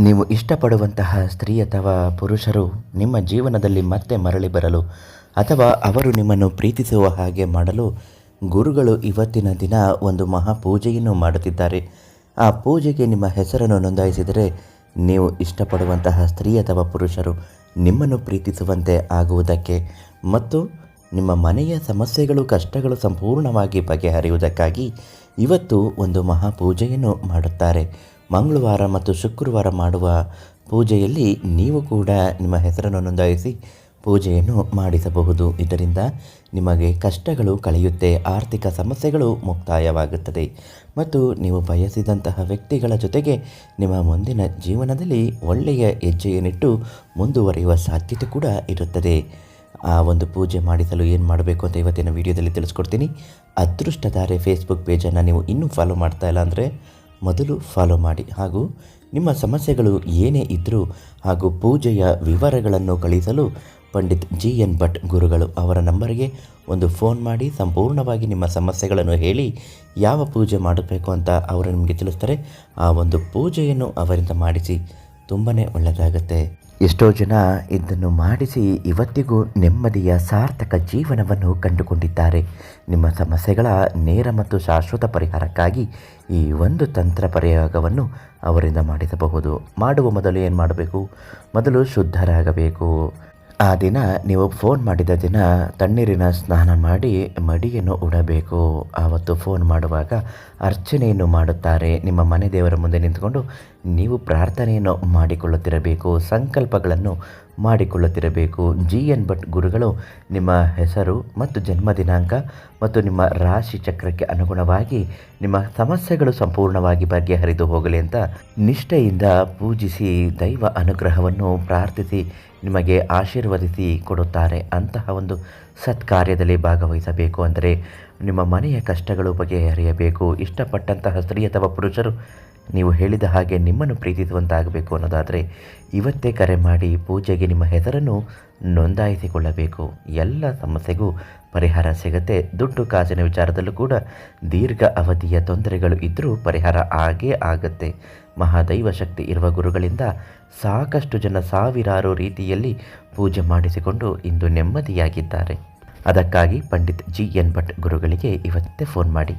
ನೀವು ಇಷ್ಟಪಡುವಂತಹ ಸ್ತ್ರೀ ಅಥವಾ ಪುರುಷರು ನಿಮ್ಮ ಜೀವನದಲ್ಲಿ ಮತ್ತೆ ಮರಳಿ ಬರಲು ಅಥವಾ ಅವರು ನಿಮ್ಮನ್ನು ಪ್ರೀತಿಸುವ ಹಾಗೆ ಮಾಡಲು ಗುರುಗಳು ಇವತ್ತಿನ ದಿನ ಒಂದು ಮಹಾಪೂಜೆಯನ್ನು ಮಾಡುತ್ತಿದ್ದಾರೆ. ಆ ಪೂಜೆಗೆ ನಿಮ್ಮ ಹೆಸರನ್ನು ನೋಂದಾಯಿಸಿದರೆ ನೀವು ಇಷ್ಟಪಡುವಂತಹ ಸ್ತ್ರೀ ಅಥವಾ ಪುರುಷರು ನಿಮ್ಮನ್ನು ಪ್ರೀತಿಸುವಂತೆ ಆಗುವುದಕ್ಕೆ ಮತ್ತು ನಿಮ್ಮ ಮನೆಯ ಸಮಸ್ಯೆಗಳು ಕಷ್ಟಗಳು ಸಂಪೂರ್ಣವಾಗಿ ಬಗೆಹರಿಯುವುದಕ್ಕಾಗಿ ಇವತ್ತು ಒಂದು ಮಹಾಪೂಜೆಯನ್ನು ಮಾಡುತ್ತಾರೆ. ಮಂಗಳವಾರ ಮತ್ತು ಶುಕ್ರವಾರ ಮಾಡುವ ಪೂಜೆಯಲ್ಲಿ ನೀವು ಕೂಡ ನಿಮ್ಮ ಹೆಸರನ್ನು ನೋಂದಾಯಿಸಿ ಪೂಜೆಯನ್ನು ಮಾಡಿಸಬಹುದು. ಇದರಿಂದ ನಿಮಗೆ ಕಷ್ಟಗಳು ಕಳೆಯುತ್ತೆ, ಆರ್ಥಿಕ ಸಮಸ್ಯೆಗಳು ಮುಕ್ತಾಯವಾಗುತ್ತದೆ ಮತ್ತು ನೀವು ಬಯಸಿದಂತಹ ವ್ಯಕ್ತಿಗಳ ಜೊತೆಗೆ ನಿಮ್ಮ ಮುಂದಿನ ಜೀವನದಲ್ಲಿ ಒಳ್ಳೆಯ ಹೆಜ್ಜೆಯನ್ನಿಟ್ಟು ಮುಂದುವರಿಯುವ ಸಾಧ್ಯತೆ ಕೂಡ ಇರುತ್ತದೆ. ಆ ಒಂದು ಪೂಜೆ ಮಾಡಿಸಲು ಏನು ಮಾಡಬೇಕು ಅಂತ ಇವತ್ತಿನ ವಿಡಿಯೋದಲ್ಲಿ ತಿಳಿಸ್ಕೊಡ್ತೀನಿ. ಅದೃಷ್ಟಧಾರೆ ಫೇಸ್ಬುಕ್ ಪೇಜನ್ನು ನೀವು ಇನ್ನೂ ಫಾಲೋ ಮಾಡ್ತಾ ಇಲ್ಲ ಅಂದರೆ ಮೊದಲು ಫಾಲೋ ಮಾಡಿ, ಹಾಗೂ ನಿಮ್ಮ ಸಮಸ್ಯೆಗಳು ಏನೇ ಇದ್ದರೂ ಹಾಗೂ ಪೂಜೆಯ ವಿವರಗಳನ್ನು ಕಳಿಸಲು ಪಂಡಿತ್ GN ಭಟ್ ಗುರುಗಳು ಅವರ ನಂಬರಿಗೆ ಒಂದು ಫೋನ್ ಮಾಡಿ ಸಂಪೂರ್ಣವಾಗಿ ನಿಮ್ಮ ಸಮಸ್ಯೆಗಳನ್ನು ಹೇಳಿ ಯಾವ ಪೂಜೆ ಮಾಡಬೇಕು ಅಂತ ಅವರು ನಿಮಗೆ ತಿಳಿಸ್ತಾರೆ. ಆ ಒಂದು ಪೂಜೆಯನ್ನು ಅವರಿಂದ ಮಾಡಿಸಿ, ತುಂಬಾ ಒಳ್ಳೆಯದಾಗುತ್ತೆ. ಎಷ್ಟೋ ಜನ ಇದನ್ನು ಮಾಡಿಸಿ ಇವತ್ತಿಗೂ ನೆಮ್ಮದಿಯ ಸಾರ್ಥಕ ಜೀವನವನ್ನು ಕಂಡುಕೊಂಡಿದ್ದಾರೆ. ನಿಮ್ಮ ಸಮಸ್ಯೆಗಳ ನೇರ ಮತ್ತು ಶಾಶ್ವತ ಪರಿಹಾರಕ್ಕಾಗಿ ಈ ಒಂದು ತಂತ್ರ ಪ್ರಯೋಗವನ್ನು ಅವರಿಂದ ಮಾಡಿಸಬಹುದು. ಮಾಡುವ ಮೊದಲು ಏನು ಮಾಡಬೇಕು? ಮೊದಲು ಶುದ್ಧರಾಗಬೇಕು. ಆ ದಿನ ನೀವು ಫೋನ್ ಮಾಡಿದ ದಿನ ತಣ್ಣೀರಿನ ಸ್ನಾನ ಮಾಡಿ ಮಡಿಯನ್ನು ಉಡಬೇಕು. ಆವತ್ತು ಫೋನ್ ಮಾಡುವಾಗ ಅರ್ಚನೆಯನ್ನು ಮಾಡುತ್ತಾರೆ. ನಿಮ್ಮ ಮನೆ ದೇವರ ಮುಂದೆ ನಿಂತುಕೊಂಡು ನೀವು ಪ್ರಾರ್ಥನೆಯನ್ನು ಮಾಡಿಕೊಳ್ಳುತ್ತಿರಬೇಕು, ಸಂಕಲ್ಪಗಳನ್ನು ಮಾಡಿಕೊಳ್ಳುತ್ತಿರಬೇಕು. GN ಭಟ್ ಗುರುಗಳು ನಿಮ್ಮ ಹೆಸರು ಮತ್ತು ಜನ್ಮ ದಿನಾಂಕ ಮತ್ತು ನಿಮ್ಮ ರಾಶಿ ಚಕ್ರಕ್ಕೆ ಅನುಗುಣವಾಗಿ ನಿಮ್ಮ ಸಮಸ್ಯೆಗಳು ಸಂಪೂರ್ಣವಾಗಿ ಬಗೆಹರಿದು ಹೋಗಲಿ ಅಂತ ನಿಷ್ಠೆಯಿಂದ ಪೂಜಿಸಿ ದೈವ ಅನುಗ್ರಹವನ್ನು ಪ್ರಾರ್ಥಿಸಿ ನಿಮಗೆ ಆಶೀರ್ವದಿಸಿ ಕೊಡುತ್ತಾರೆ. ಅಂತಹ ಒಂದು ಸತ್ಕಾರ್ಯದಲ್ಲಿ ಭಾಗವಹಿಸಬೇಕು ಅಂದರೆ ನಿಮ್ಮ ಮನೆಯ ಕಷ್ಟಗಳು ಬಗೆಹರಿಯಬೇಕು. ಇಷ್ಟಪಟ್ಟಂತಹ ಸ್ತ್ರೀ ಅಥವಾ ಪುರುಷರು ನೀವು ಹೇಳಿದ ಹಾಗೆ ನಿಮ್ಮನ್ನು ಪ್ರೀತಿಸುವಂತಾಗಬೇಕು ಅನ್ನೋದಾದರೆ ಇವತ್ತೇ ಕರೆ ಮಾಡಿ ಪೂಜೆಗೆ ನಿಮ್ಮ ಹೆಸರನ್ನು ನೋಂದಾಯಿಸಿಕೊಳ್ಳಬೇಕು. ಎಲ್ಲ ಸಮಸ್ಯೆಗೂ ಪರಿಹಾರ ಸಿಗುತ್ತೆ. ದುಡ್ಡು ಕಾಸಿನ ವಿಚಾರದಲ್ಲೂ ಕೂಡ ದೀರ್ಘ ಅವಧಿಯ ತೊಂದರೆಗಳು ಇದ್ದರೂ ಪರಿಹಾರ ಆಗೇ ಆಗುತ್ತೆ. ಮಹಾದೈವ ಶಕ್ತಿ ಇರುವ ಗುರುಗಳಿಂದ ಸಾಕಷ್ಟು ಜನ ಸಾವಿರಾರು ರೀತಿಯಲ್ಲಿ ಪೂಜೆ ಮಾಡಿಸಿಕೊಂಡು ಇಂದು ನೆಮ್ಮದಿಯಾಗಿದ್ದಾರೆ. ಅದಕ್ಕಾಗಿ ಪಂಡಿತ್ GN ಭಟ್ ಗುರುಗಳಿಗೆ ಇವತ್ತೇ ಫೋನ್ ಮಾಡಿ.